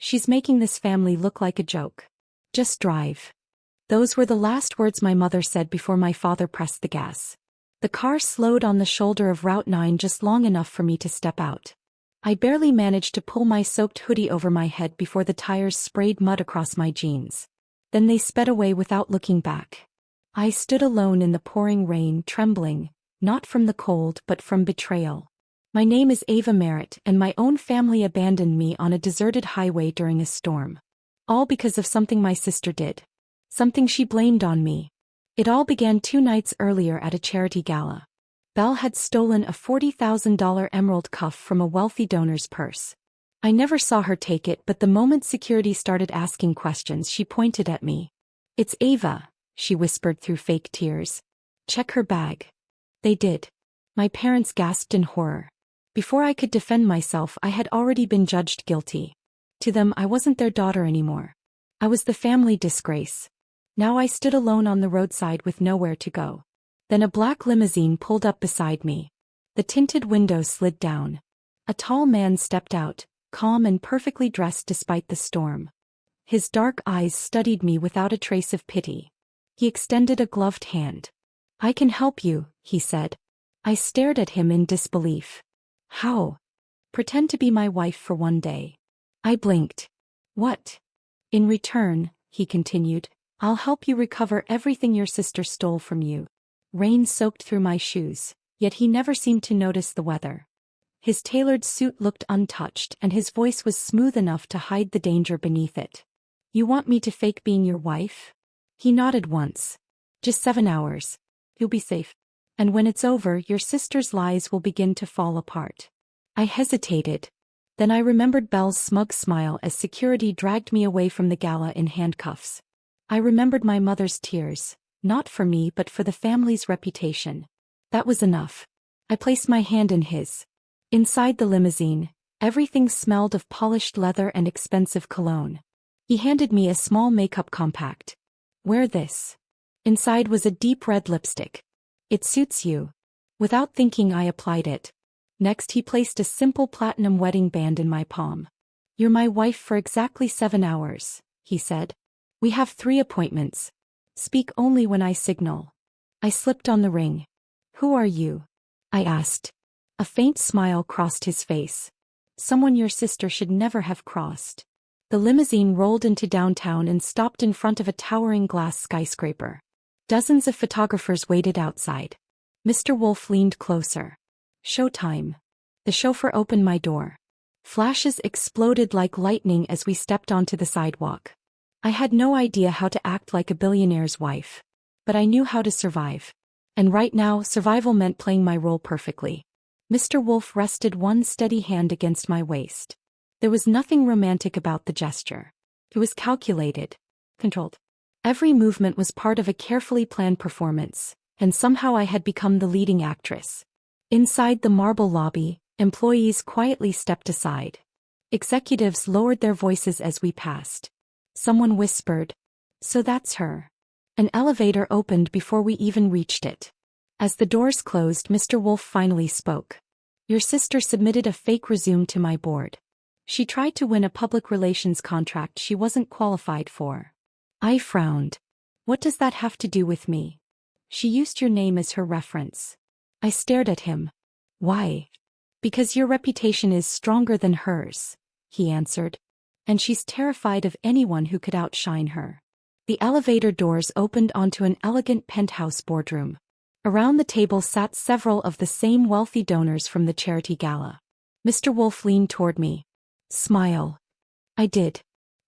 She's making this family look like a joke. Just drive. Those were the last words my mother said before my father pressed the gas. The car slowed on the shoulder of Route 9 just long enough for me to step out. I barely managed to pull my soaked hoodie over my head before the tires sprayed mud across my jeans. Then they sped away without looking back. I stood alone in the pouring rain, trembling, not from the cold but from betrayal. My name is Ava Merritt, and my own family abandoned me on a deserted highway during a storm. All because of something my sister did. Something she blamed on me. It all began 2 nights earlier at a charity gala. Belle had stolen a $40,000 emerald cuff from a wealthy donor's purse. I never saw her take it, but the moment security started asking questions, she pointed at me. "It's Ava," she whispered through fake tears. "Check her bag." They did. My parents gasped in horror. Before I could defend myself, I had already been judged guilty. To them, I wasn't their daughter anymore. I was the family disgrace. Now I stood alone on the roadside with nowhere to go. Then a black limousine pulled up beside me. The tinted windows slid down. A tall man stepped out, calm and perfectly dressed despite the storm. His dark eyes studied me without a trace of pity. He extended a gloved hand. "I can help you," he said. I stared at him in disbelief. "How?" "Pretend to be my wife for one day." I blinked. "What?" "In return," he continued, "I'll help you recover everything your sister stole from you." Rain soaked through my shoes, yet he never seemed to notice the weather. His tailored suit looked untouched, and his voice was smooth enough to hide the danger beneath it. "You want me to fake being your wife?" He nodded once. "Just 7 hours. You'll be safe. And when it's over, your sister's lies will begin to fall apart." I hesitated. Then I remembered Belle's smug smile as security dragged me away from the gala in handcuffs. I remembered my mother's tears, not for me but for the family's reputation. That was enough. I placed my hand in his. Inside the limousine, everything smelled of polished leather and expensive cologne. He handed me a small makeup compact. "Wear this." Inside was a deep red lipstick. "It suits you." Without thinking, I applied it. Next, he placed a simple platinum wedding band in my palm. "You're my wife for exactly 7 hours, he said. "We have 3 appointments. Speak only when I signal." I slipped on the ring. "Who are you?" I asked. A faint smile crossed his face. "Someone your sister should never have crossed." The limousine rolled into downtown and stopped in front of a towering glass skyscraper. Dozens of photographers waited outside. Mr. Wolf leaned closer. "Showtime." The chauffeur opened my door. Flashes exploded like lightning as we stepped onto the sidewalk. I had no idea how to act like a billionaire's wife. But I knew how to survive. And right now, survival meant playing my role perfectly. Mr. Wolf rested one steady hand against my waist. There was nothing romantic about the gesture. It was calculated, controlled. Every movement was part of a carefully planned performance, and somehow I had become the leading actress. Inside the marble lobby, employees quietly stepped aside. Executives lowered their voices as we passed. Someone whispered, "So that's her." An elevator opened before we even reached it. As the doors closed, Mr. Wolf finally spoke. "Your sister submitted a fake resume to my board. She tried to win a public relations contract she wasn't qualified for." I frowned. "What does that have to do with me?" "She used your name as her reference." I stared at him. "Why?" "Because your reputation is stronger than hers," he answered. "And she's terrified of anyone who could outshine her." The elevator doors opened onto an elegant penthouse boardroom. Around the table sat several of the same wealthy donors from the charity gala. Mr. Wolf leaned toward me. "Smile." I did.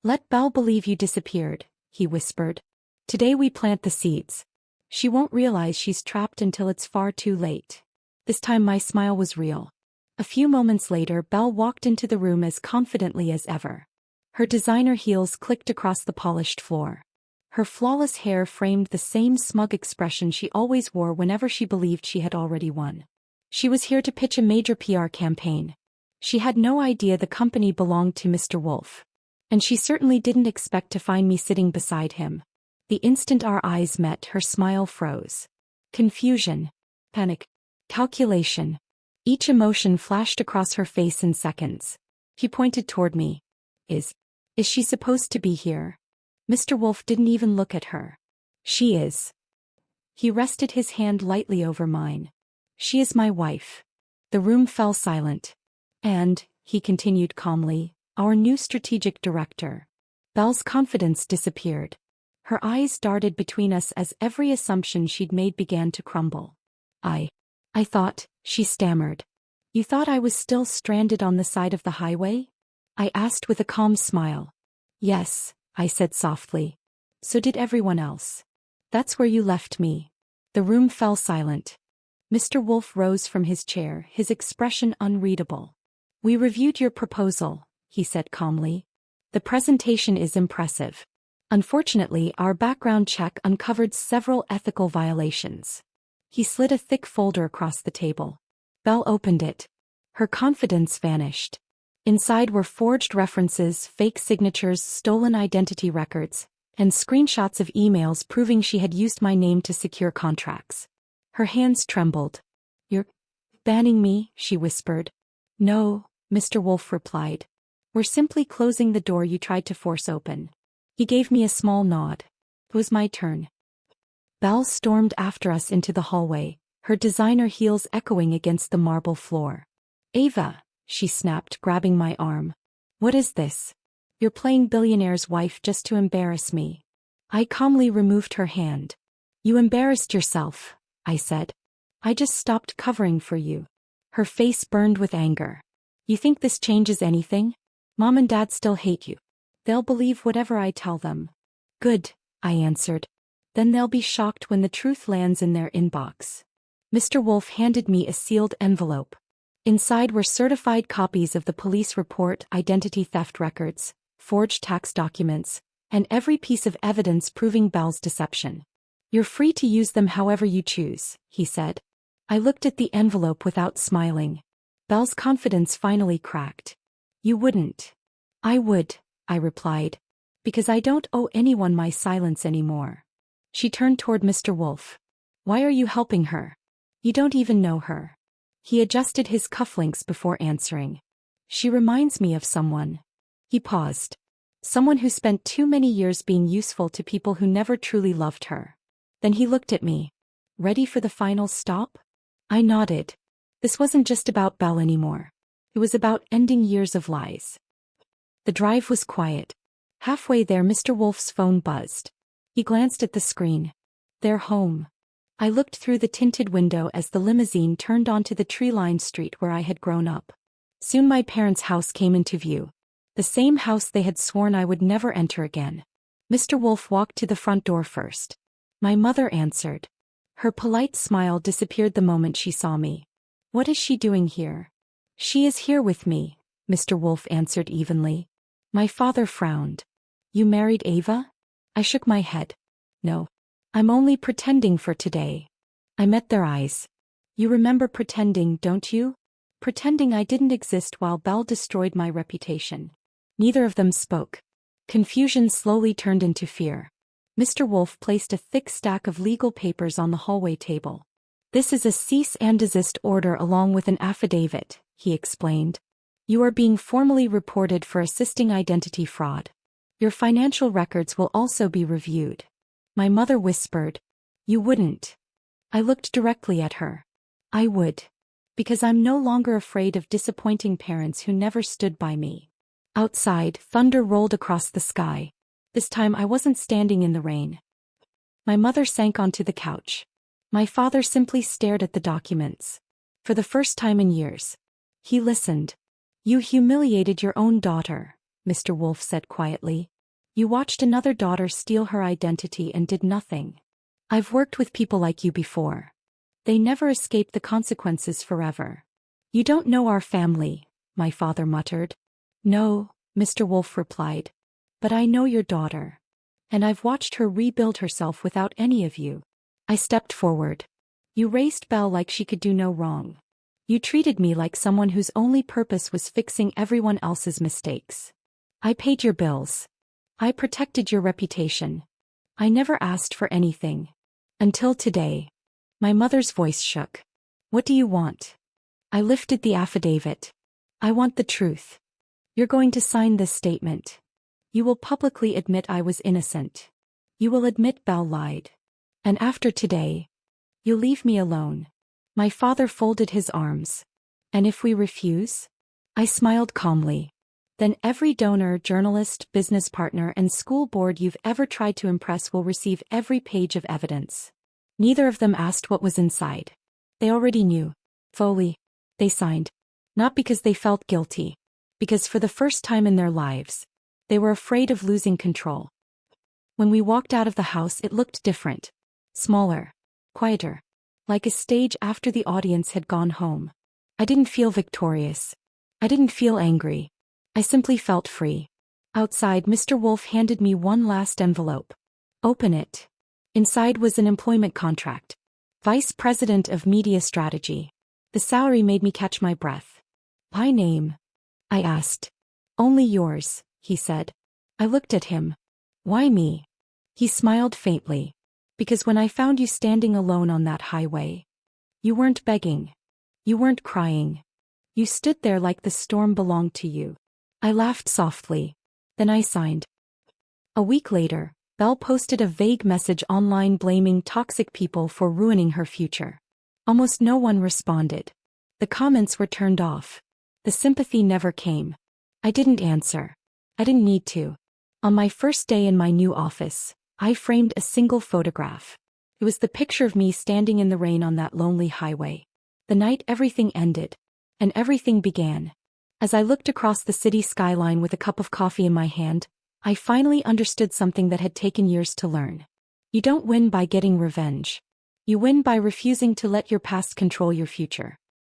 "Let Belle believe you disappeared," he whispered. "Today we plant the seeds. She won't realize she's trapped until it's far too late." This time my smile was real. A few moments later, Belle walked into the room as confidently as ever. Her designer heels clicked across the polished floor. Her flawless hair framed the same smug expression she always wore whenever she believed she had already won. She was here to pitch a major PR campaign. She had no idea the company belonged to Mr. Wolf. And she certainly didn't expect to find me sitting beside him. The instant our eyes met, her smile froze. Confusion, panic, calculation. Each emotion flashed across her face in seconds. She pointed toward me. Is she supposed to be here? Mr. Wolf didn't even look at her. She is. He rested his hand lightly over mine. She is my wife. The room fell silent. And, he continued calmly, our new strategic director. Belle's confidence disappeared. Her eyes darted between us as every assumption she'd made began to crumble. I thought, she stammered. You thought I was still stranded on the side of the highway? I asked with a calm smile. Yes, I said softly. So did everyone else. That's where you left me. The room fell silent. Mr. Wolf rose from his chair, his expression unreadable. We reviewed your proposal, he said calmly. The presentation is impressive. Unfortunately, our background check uncovered several ethical violations. He slid a thick folder across the table. Belle opened it. Her confidence vanished. Inside were forged references, fake signatures, stolen identity records, and screenshots of emails proving she had used my name to secure contracts. Her hands trembled. You're banning me, she whispered. No, Mr. Wolf replied. We're simply closing the door you tried to force open. He gave me a small nod. It was my turn. Belle stormed after us into the hallway, her designer heels echoing against the marble floor. Ava, she snapped, grabbing my arm. What is this? You're playing billionaire's wife just to embarrass me. I calmly removed her hand. You embarrassed yourself, I said. I just stopped covering for you. Her face burned with anger. You think this changes anything? Mom and Dad still hate you. They'll believe whatever I tell them. Good, I answered. Then they'll be shocked when the truth lands in their inbox. Mr. Wolf handed me a sealed envelope. Inside were certified copies of the police report, identity theft records, forged tax documents, and every piece of evidence proving Belle's deception. You're free to use them however you choose, he said. I looked at the envelope without smiling. Belle's confidence finally cracked. You wouldn't. I would, I replied. Because I don't owe anyone my silence anymore. She turned toward Mr. Wolf. Why are you helping her? You don't even know her. He adjusted his cufflinks before answering. She reminds me of someone. He paused. Someone who spent too many years being useful to people who never truly loved her. Then he looked at me. Ready for the final stop? I nodded. This wasn't just about Belle anymore. It was about ending years of lies. The drive was quiet. Halfway there, Mr. Wolf's phone buzzed. He glanced at the screen. They're home. I looked through the tinted window as the limousine turned onto the tree-lined street where I had grown up. Soon my parents' house came into view. The same house they had sworn I would never enter again. Mr. Wolf walked to the front door first. My mother answered. Her polite smile disappeared the moment she saw me. What is she doing here? She is here with me, Mr. Wolf answered evenly. My father frowned. You married Ava? I shook my head. No. I'm only pretending for today. I met their eyes. You remember pretending, don't you? Pretending I didn't exist while Belle destroyed my reputation. Neither of them spoke. Confusion slowly turned into fear. Mr. Wolf placed a thick stack of legal papers on the hallway table. This is a cease and desist order along with an affidavit, he explained. You are being formally reported for assisting identity fraud. Your financial records will also be reviewed. My mother whispered. You wouldn't. I looked directly at her. I would. Because I'm no longer afraid of disappointing parents who never stood by me. Outside, thunder rolled across the sky. This time I wasn't standing in the rain. My mother sank onto the couch. My father simply stared at the documents. For the first time in years. He listened. You humiliated your own daughter, Mr. Wolf said quietly. You watched another daughter steal her identity and did nothing. I've worked with people like you before. They never escape the consequences forever. You don't know our family, my father muttered. No, Mr. Wolf replied. But I know your daughter. And I've watched her rebuild herself without any of you. I stepped forward. You raised Belle like she could do no wrong. You treated me like someone whose only purpose was fixing everyone else's mistakes. I paid your bills. I protected your reputation. I never asked for anything. Until today. My mother's voice shook. What do you want? I lifted the affidavit. I want the truth. You're going to sign this statement. You will publicly admit I was innocent. You will admit Belle lied. And after today, you'll leave me alone. My father folded his arms. And if we refuse? I smiled calmly. Then every donor, journalist, business partner, and school board you've ever tried to impress will receive every page of evidence. Neither of them asked what was inside. They already knew. Fully. They signed. Not because they felt guilty. Because for the first time in their lives, they were afraid of losing control. When we walked out of the house, it looked different. Smaller. Quieter. Like a stage after the audience had gone home. I didn't feel victorious. I didn't feel angry. I simply felt free. Outside, Mr. Wolf handed me one last envelope. Open it. Inside was an employment contract. Vice President of Media Strategy. The salary made me catch my breath. By name? I asked. Only yours, he said. I looked at him. Why me? He smiled faintly. Because when I found you standing alone on that highway, you weren't begging. You weren't crying. You stood there like the storm belonged to you. I laughed softly. Then I signed. A week later, Belle posted a vague message online blaming toxic people for ruining her future. Almost no one responded. The comments were turned off. The sympathy never came. I didn't answer. I didn't need to. On my first day in my new office, I framed a single photograph. It was the picture of me standing in the rain on that lonely highway. The night everything ended. And everything began. As I looked across the city skyline with a cup of coffee in my hand, I finally understood something that had taken years to learn. You don't win by getting revenge. You win by refusing to let your past control your future.